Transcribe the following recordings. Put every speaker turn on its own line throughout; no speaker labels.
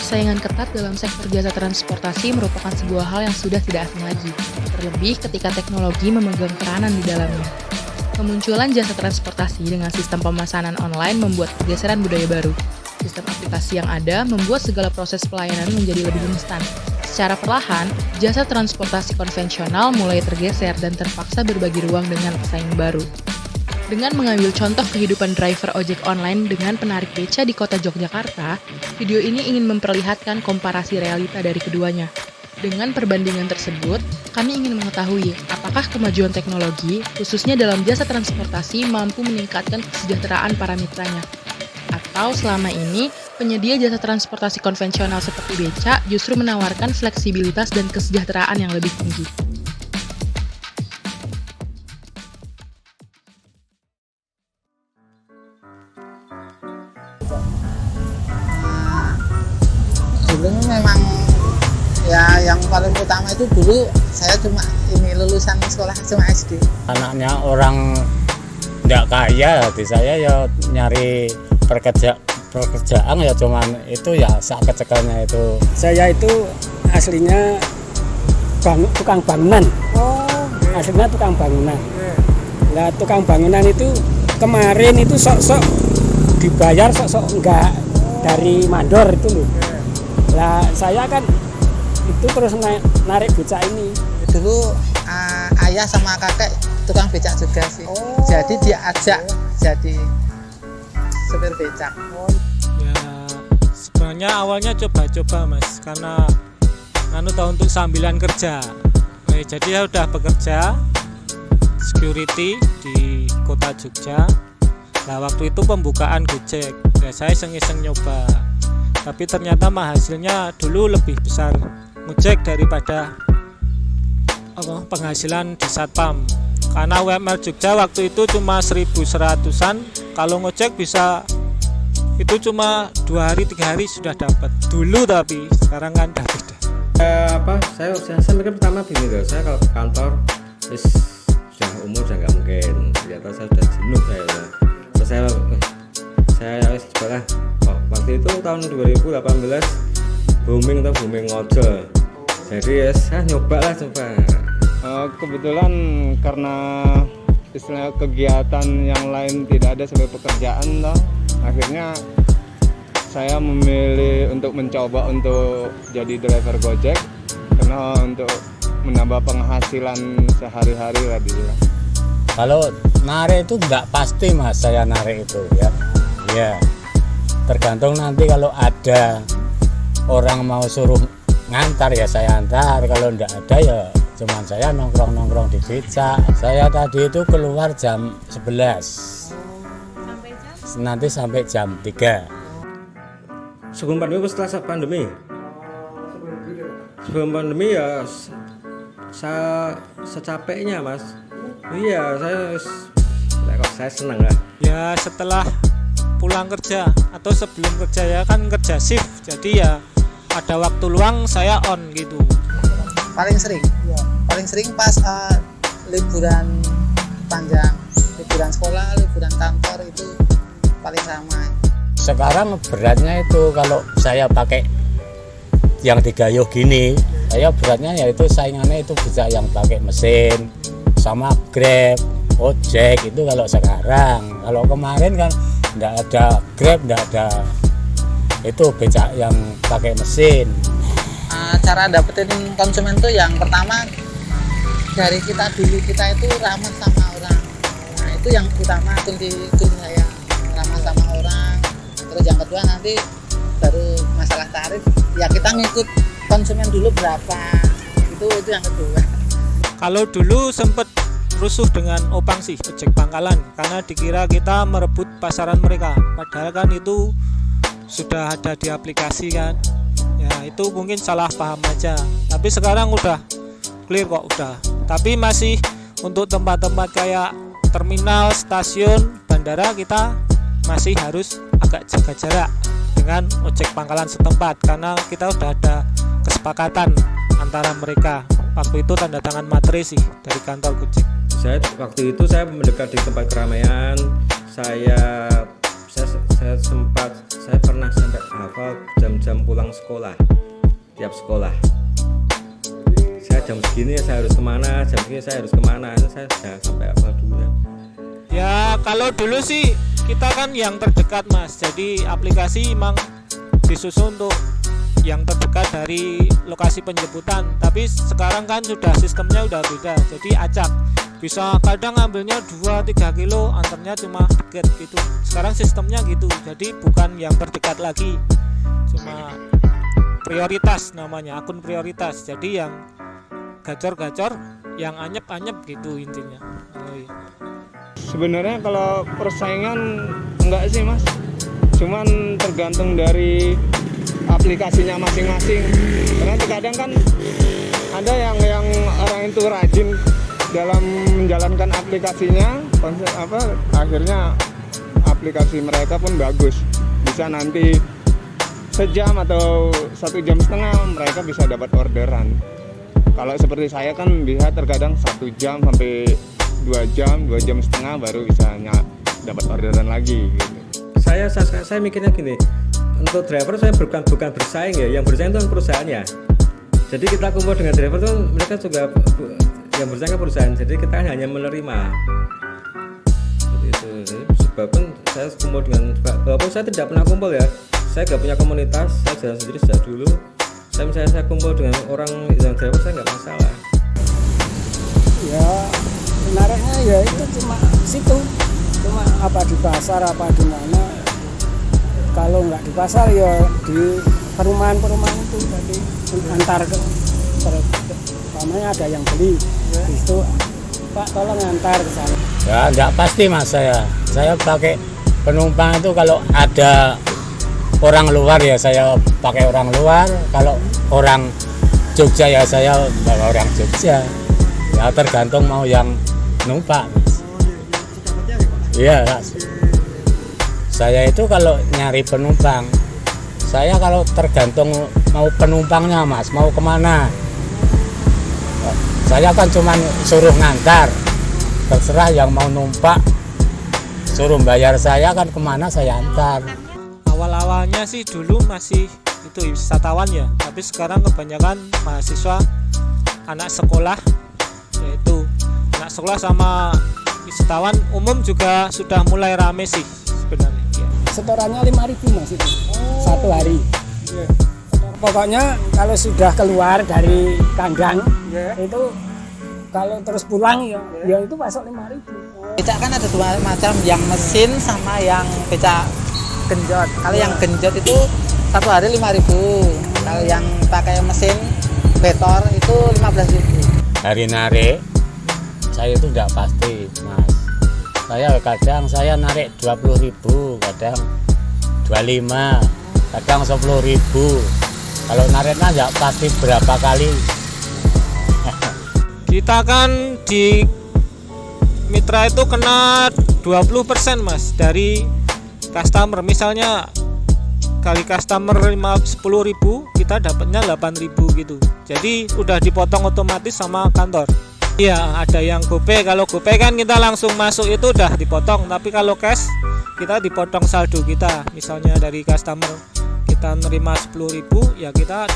persaingan ketat dalam sektor jasa transportasi merupakan sebuah hal yang sudah tidak asing lagi, terlebih ketika teknologi memegang peranan di dalamnya. Kemunculan jasa transportasi dengan sistem pemesanan online membuat pergeseran budaya baru. Sistem aplikasi yang ada membuat segala proses pelayanan menjadi lebih instan. Secara perlahan, jasa transportasi konvensional mulai tergeser dan terpaksa berbagi ruang dengan pesaing baru. Dengan mengambil contoh kehidupan driver ojek online dengan penarik beca di kota Yogyakarta, video ini ingin memperlihatkan komparasi realita dari keduanya. Dengan perbandingan tersebut, kami ingin mengetahui apakah kemajuan teknologi, khususnya dalam jasa transportasi, mampu meningkatkan kesejahteraan para mitranya. Atau selama ini, penyedia jasa transportasi konvensional seperti beca justru menawarkan fleksibilitas dan kesejahteraan yang lebih tinggi.
Dulu memang ya yang paling utama itu dulu saya cuma lulusan sekolah cuma SD.
Anaknya orang nggak kaya, di saya ya nyari pekerjaan ya cuman itu ya sak kecekannya itu.
Saya itu aslinya tukang bangunan. Aslinya tukang bangunan. Nah, tukang bangunan itu kemarin itu sok-sok dibayar, sok-sok enggak dari mandor itu loh. Lah saya kan itu terus narik becak ini.
Dulu ayah sama kakek tukang becak juga sih. Jadi diajak jadi supir becak.
Ya sebenarnya awalnya coba-coba mas, karena tahu untuk sambilan kerja. Jadi ya udah bekerja security di kota Jogja. Nah waktu itu pembukaan Gojek, ya saya iseng-iseng nyoba. Tapi ternyata hasilnya dulu lebih besar ngojek daripada penghasilan di Satpam. Karena UMR Jogja waktu itu cuma 1.100-an, kalau ngojek bisa itu cuma 2 hari 3 hari sudah dapat dulu, tapi sekarang kan udah beda.
Saya mikir pertama gini loh, saya kalau ke kantor sudah umur sudah nggak mungkin, ternyata saya sudah jenuh terus saya sekolah. Waktu itu tahun 2018 booming ojol, jadi ya saya coba.
Kebetulan karena istilah kegiatan yang lain tidak ada sebagai pekerjaan akhirnya saya memilih untuk mencoba untuk jadi driver Gojek karena untuk menambah penghasilan sehari-hari lah dibilang.
Kalau narik itu nggak pasti mas, saya narik itu ya tergantung nanti kalau ada orang mau suruh ngantar ya saya antar, kalau nggak ada ya cuman saya nongkrong di becak. Saya tadi itu keluar jam 11 nanti sampai jam 3.
Sebelum pandemi atau setelah pandemi? Sebelum pandemi ya saya secapeknya mas. Iya saya senang lah.
Ya setelah pulang kerja atau sebelum kerja ya kan kerja shift, jadi ya ada waktu luang saya on gitu.
Paling sering pas liburan panjang, liburan sekolah, liburan kantor itu paling ramai.
Sekarang beratnya itu kalau saya pakai yang digayuh gini, saya beratnya yaitu saingannya itu bisa yang pakai mesin sama Grab, ojek itu kalau sekarang. Kalau kemarin kan nggak ada Grab, nggak ada itu becak yang pakai mesin.
Cara dapetin konsumen tuh yang pertama dari kita itu ramah sama orang. Nah itu yang utama, kunci saya ramah sama orang. Terus yang kedua nanti baru masalah tarif, ya kita ngikut konsumen dulu berapa, itu yang kedua.
Kalau dulu sempat rusuh dengan opang sih, ojek pangkalan, karena dikira kita merebut pasaran mereka, padahal kan itu sudah ada di aplikasi kan. Ya itu mungkin salah paham aja, tapi sekarang udah clear kok udah. Tapi masih untuk tempat-tempat kayak terminal, stasiun, bandara kita masih harus agak jaga jarak dengan ojek pangkalan setempat, karena kita udah ada kesepakatan antara mereka. Waktu itu tanda tangan materai sih dari kantor Gojek.
Waktu itu saya mendekat di tempat keramaian, saya pernah sampai hafal jam jam pulang sekolah, tiap sekolah. Saya jam segini saya harus kemana, jam segini saya harus kemana, itu saya sudah sampai apa dulu ya.
Ya kalau dulu sih kita kan yang terdekat Mas, jadi aplikasi emang disusun untuk yang terdekat dari lokasi penjemputan. Tapi sekarang kan sudah sistemnya udah beda, jadi acak. Bisa kadang ngambilnya 2-3 kilo, antarnya cuma deket gitu. Sekarang sistemnya gitu, jadi bukan yang terdekat lagi, cuma prioritas namanya, akun prioritas. Jadi yang gacor-gacor, yang anyep-anyep gitu intinya. Oh, iya.
Sebenarnya kalau persaingan enggak sih Mas, cuman tergantung dari aplikasinya masing-masing. Karena terkadang kan ada yang orang itu rajin dalam menjalankan aplikasinya, akhirnya aplikasi mereka pun bagus. Bisa nanti sejam atau 1,5 jam mereka bisa dapat orderan. Kalau seperti saya kan bisa terkadang 1 jam sampai 2 jam, 2,5 jam baru bisa dapat orderan lagi gitu.
Saya mikirnya gini, untuk driver saya bukan bersaing ya, yang bersaing itu kan perusahaannya. Jadi kita kumpul dengan driver itu mereka juga yang bersaing kan perusahaan, jadi kita hanya menerima. Seperti itu. Sebabkan saya kumpul dengan, walaupun saya tidak pernah kumpul ya, saya nggak punya komunitas, saya jalan sendiri sejak dulu. Saya kumpul dengan orang yang driver saya nggak masalah.
Ya menariknya ya itu cuma situ, cuma apa di pasar apa di mana. Kalau nggak di pasar ya di perumahan itu, jadi antar ke namanya ada yang beli itu, Pak tolong antar ke sana.
Ya nggak pasti Mas, saya pakai penumpang itu kalau ada orang luar ya saya pakai orang luar, kalau orang Jogja ya saya bawa orang Jogja. Ya tergantung mau yang numpak Mas. Iya Mas. Saya itu kalau nyari penumpang, saya kalau tergantung mau penumpangnya Mas, mau kemana. Saya kan cuma suruh ngantar, terserah yang mau numpak, suruh bayar saya kan kemana saya antar.
Awal-awalnya sih dulu masih itu wisatawan ya, tapi sekarang kebanyakan mahasiswa, anak sekolah, yaitu anak sekolah sama wisatawan umum juga sudah mulai rame sih sebenarnya.
Setorannya 5.000 Mas itu, satu hari. Pokoknya kalau sudah keluar dari kandang itu kalau terus pulang ya itu masuk 5.000.
Becak kan ada 2 macam, yang mesin sama yang becak genjot. Kalau yang genjot itu 1 hari 5.000. Kalau yang pakai mesin betor itu 15.000.
Hari narik saya itu tidak pasti Mas. Kadang saya narik 20.000, kadang 25, kadang 10.000. Kalau nariknya nggak pasti berapa kali.
Kita kan di mitra itu kena 20% Mas dari customer. Misalnya kali customer 10.000, kita dapatnya 8.000 gitu. Jadi udah dipotong otomatis sama kantor. Iya, ada yang GoPay. Kalau GoPay kan kita langsung masuk itu udah dipotong. Tapi kalau cash kita dipotong saldo kita. Misalnya dari customer kita nerima 10.000, ya kita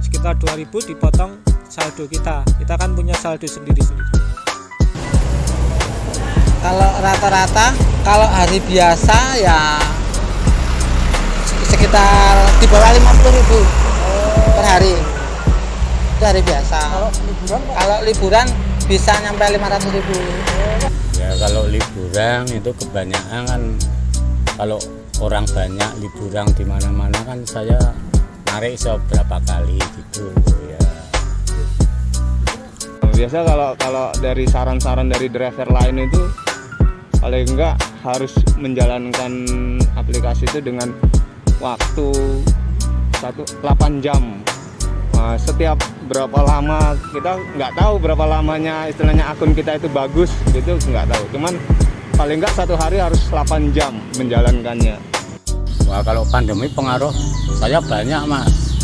sekitar 2.000 dipotong saldo kita. Kita kan punya saldo sendiri-sendiri.
Kalau rata-rata kalau hari biasa ya sekitar di bawah 50.000 per hari. Itu hari biasa. Kalau liburan bisa nyampe 500.000.
Ya kalau liburan itu kebanyakan kan, kalau orang banyak liburan di mana-mana kan saya narik seberapa kali gitu ya.
Biasa kalau dari saran-saran dari driver lain itu paling enggak harus menjalankan aplikasi itu dengan waktu 8 jam. Nah, setiap berapa lama kita nggak tahu berapa lamanya istilahnya akun kita itu bagus gitu, nggak tahu. Cuman paling nggak 1 hari harus 8 jam menjalankannya.
Wah kalau pandemi pengaruh saya banyak Mas.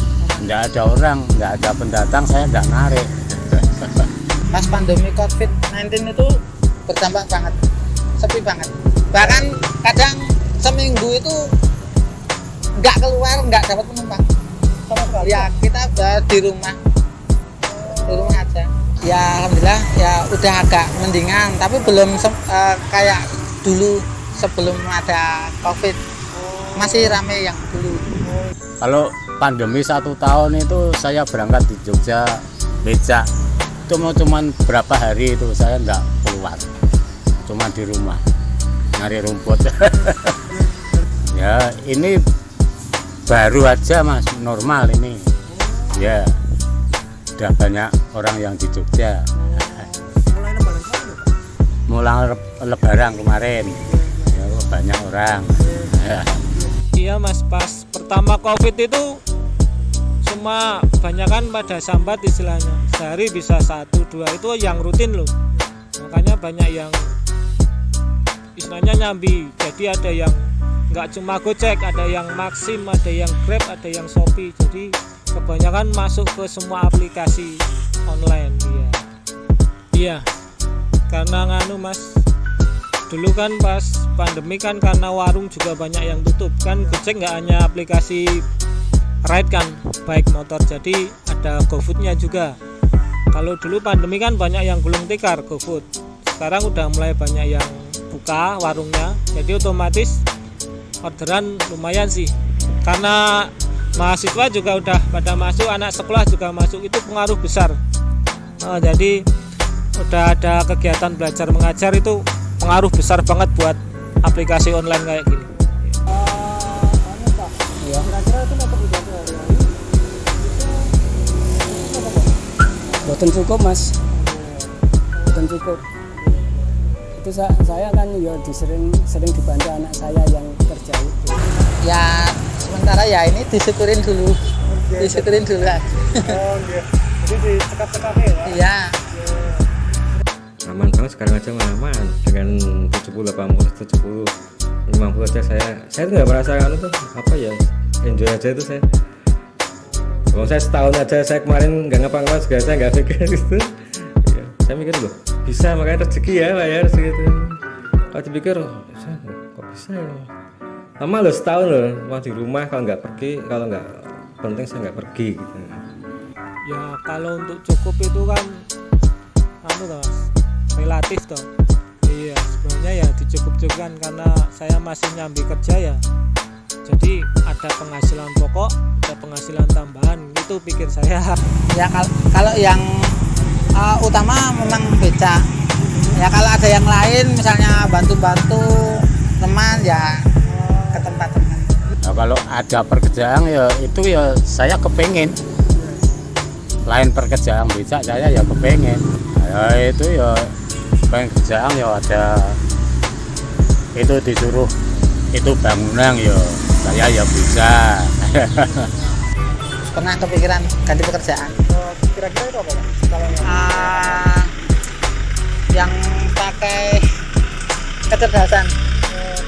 Nggak ada orang, nggak ada pendatang, saya nggak narik.
Pas pandemi COVID-19 itu berdampak banget, sepi banget. Bahkan kadang seminggu itu nggak keluar, nggak dapat penumpang
sama sekali.
ya. Kita di rumah aja ya. Alhamdulillah ya udah agak mendingan, tapi belum kayak dulu sebelum ada COVID. Masih rame yang dulu.
Kalau pandemi 1 tahun itu saya berangkat di Jogja becak itu mau cuman berapa hari itu saya nggak keluar, cuma di rumah nyari rumput. Ya ini baru aja Mas, normal ini ya, udah banyak orang yang di Jogja. Mulai lebaran kemarin ya, banyak orang ya.
Iya Mas, pas pertama COVID itu cuma banyakan pada sambat istilahnya, sehari bisa 1-2 itu yang rutin loh, makanya banyak yang istilahnya nyambi. Jadi ada yang nggak cuma Gojek, ada yang Maxim, ada yang Grab, ada yang Shopee, jadi kebanyakan masuk ke semua aplikasi online. Iya karena nganu Mas, dulu kan pas pandemi kan karena warung juga banyak yang tutup kan, Gojek nggak hanya aplikasi ride kan, baik motor, jadi ada GoFood-nya juga. Kalau dulu pandemi kan banyak yang gulung tikar GoFood, sekarang udah mulai banyak yang buka warungnya, jadi otomatis orderan lumayan sih, karena mahasiswa juga udah pada masuk, anak sekolah juga masuk, itu pengaruh besar. Jadi udah ada kegiatan belajar mengajar, itu pengaruh besar banget buat aplikasi online kayak gini.
Kira-kira itu dapat dibantu hari-hari boten cukup Mas, boten cukup. Itu saya kan ya sering dibantu anak saya yang kerja itu.
Ya sementara ya ini disyukurin dulu. Disyukurin dulu aja.
Oh iya. Jadi dicekap-cekap ya?
Iya.
Aman banget sekarang aja, aman dengan 70, 80, 70, 50 aja saya tuh nggak merasa tuh apa ya, enjoy aja itu saya. Kalau saya setahun aja, saya kemarin nggak ngapa-ngapain juga, saya nggak pikir itu ya, saya mikir loh bisa, makanya rezeki ya Pak ya, rezeki itu. Kalau dipikir kok bisa ya, lama loh setahun loh mau di rumah, kalau nggak pergi, kalau nggak penting saya nggak pergi gitu.
Ya kalau untuk cukup itu kan anu toh Mas, relatif toh. Iya sebenarnya ya dicukup-cukupkan, karena saya masih nyambi kerja ya, jadi ada penghasilan pokok, ada penghasilan tambahan, itu pikir saya.
Ya kalau yang utama memang beca. Ya kalau ada yang lain misalnya bantu-bantu teman ya ke tempat teman.
Nah, kalau ada pekerjaan ya itu ya saya kepengen, lain pekerjaan becak saya ya kepengen. Ya itu ya pengen kerjaan ya ada itu disuruh itu bangunan ya saya ya bisa.
Pernah kepikiran ganti pekerjaan?
Kira-kira itu apa Pak? Kalau
yang pakai kecerdasan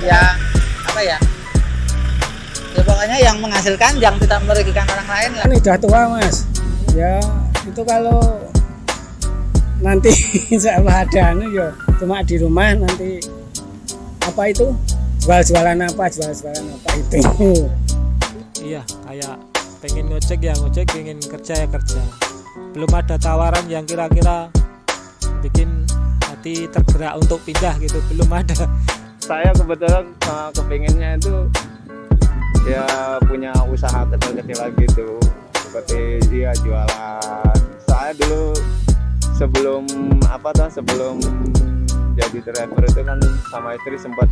ya apa ya, ya pokoknya yang menghasilkan, yang tidak merugikan orang lain lah.
ini udah tua Mas ya, itu kalau nanti insya Allah ada ya cuma di rumah nanti apa itu jual-jualan apa itu.
Iya kayak pengen ngojek ya ngojek, pengen kerja ya kerja, belum ada tawaran yang kira-kira bikin hati tergerak untuk pindah gitu, belum ada.
Saya kebetulan kepinginnya itu ya punya usaha kecil-kecil lagi tuh, seperti dia jualan. Saya dulu sebelum jadi driver itu kan sama istri sempat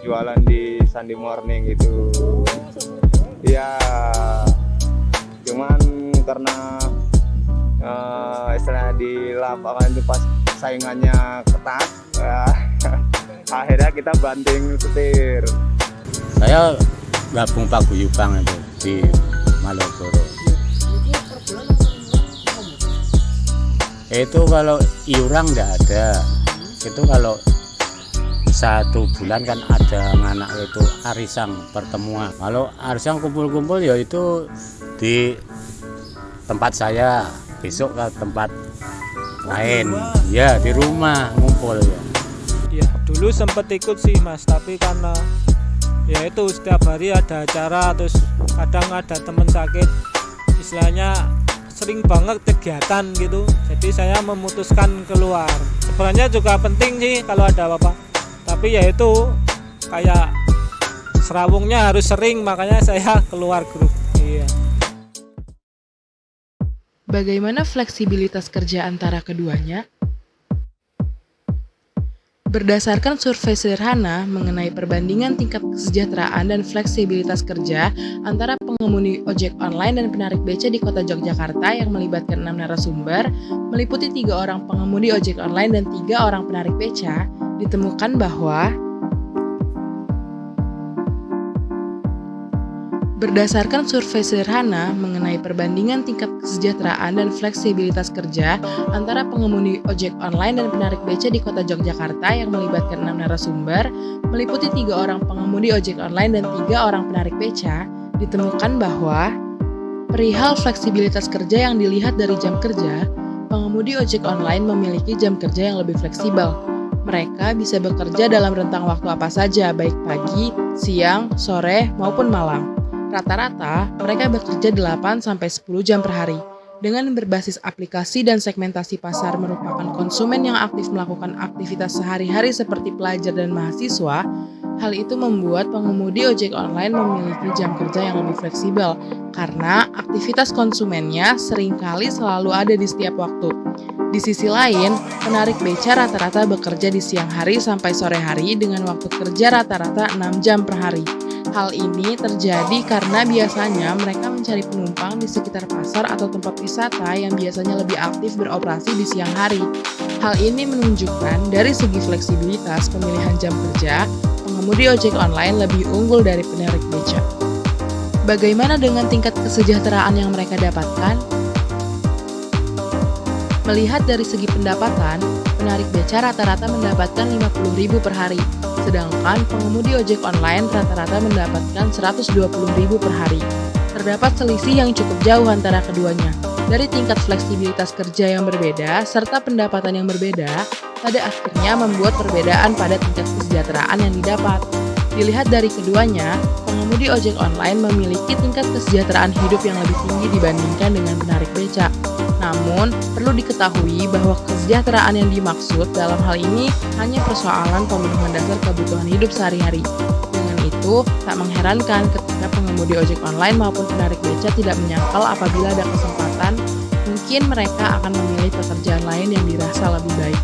jualan di Sunday Morning gitu. Ya cuman karena istilah di lapangan itu pas saingannya ketat, akhirnya kita banting setir.
Saya gabung paguyuban itu di Malioboro. Itu kalau iuran nggak ada, itu kalau 1 bulan kan ada anak itu arisan pertemuan. Kalau arisan kumpul-kumpul ya itu di tempat saya, besok ke tempat lain ya, di rumah ngumpul ya.
Ya dulu sempet ikut sih Mas, tapi karena ya itu setiap hari ada acara, terus kadang ada teman sakit, istilahnya sering banget kegiatan gitu, jadi saya memutuskan keluar. Sebenarnya juga penting sih kalau ada apa-apa, tapi ya itu kayak serawungnya harus sering, makanya saya keluar grup. Iya.
Bagaimana fleksibilitas kerja antara keduanya? Berdasarkan survei sederhana mengenai perbandingan tingkat kesejahteraan dan fleksibilitas kerja antara pengemudi ojek online dan penarik beca di kota Yogyakarta yang melibatkan 6 narasumber, meliputi 3 orang pengemudi ojek online dan 3 orang penarik beca, ditemukan bahwa berdasarkan survei sederhana mengenai perbandingan tingkat kesejahteraan dan fleksibilitas kerja antara pengemudi ojek online dan penarik beca di kota Yogyakarta yang melibatkan 6 narasumber, meliputi 3 orang pengemudi ojek online dan 3 orang penarik beca, ditemukan bahwa perihal fleksibilitas kerja yang dilihat dari jam kerja, pengemudi ojek online memiliki jam kerja yang lebih fleksibel. Mereka bisa bekerja dalam rentang waktu apa saja, baik pagi, siang, sore, maupun malam. Rata-rata, mereka bekerja 8-10 jam per hari. Dengan berbasis aplikasi dan segmentasi pasar merupakan konsumen yang aktif melakukan aktivitas sehari-hari seperti pelajar dan mahasiswa, hal itu membuat pengemudi ojek online memiliki jam kerja yang lebih fleksibel, karena aktivitas konsumennya seringkali selalu ada di setiap waktu. Di sisi lain, penarik beca rata-rata bekerja di siang hari sampai sore hari dengan waktu kerja rata-rata 6 jam per hari. Hal ini terjadi karena biasanya mereka mencari penumpang di sekitar pasar atau tempat wisata yang biasanya lebih aktif beroperasi di siang hari. Hal ini menunjukkan dari segi fleksibilitas pemilihan jam kerja, pengemudi ojek online lebih unggul dari penarik beca. Bagaimana dengan tingkat kesejahteraan yang mereka dapatkan? Melihat dari segi pendapatan, penarik beca rata-rata mendapatkan 50.000 per hari, sedangkan pengemudi ojek online rata-rata mendapatkan 120.000 per hari. Terdapat selisih yang cukup jauh antara keduanya. Dari tingkat fleksibilitas kerja yang berbeda serta pendapatan yang berbeda, pada akhirnya membuat perbedaan pada tingkat kesejahteraan yang didapat. Dilihat dari keduanya, pengemudi ojek online memiliki tingkat kesejahteraan hidup yang lebih tinggi dibandingkan dengan penarik beca. Namun, perlu diketahui bahwa kesejahteraan yang dimaksud dalam hal ini hanya persoalan pemenuhan dasar kebutuhan hidup sehari-hari. Dengan itu, tak mengherankan ketika pengemudi ojek online maupun penarik beca tidak menyangkal apabila ada kesempatan, mungkin mereka akan memilih pekerjaan lain yang dirasa lebih baik.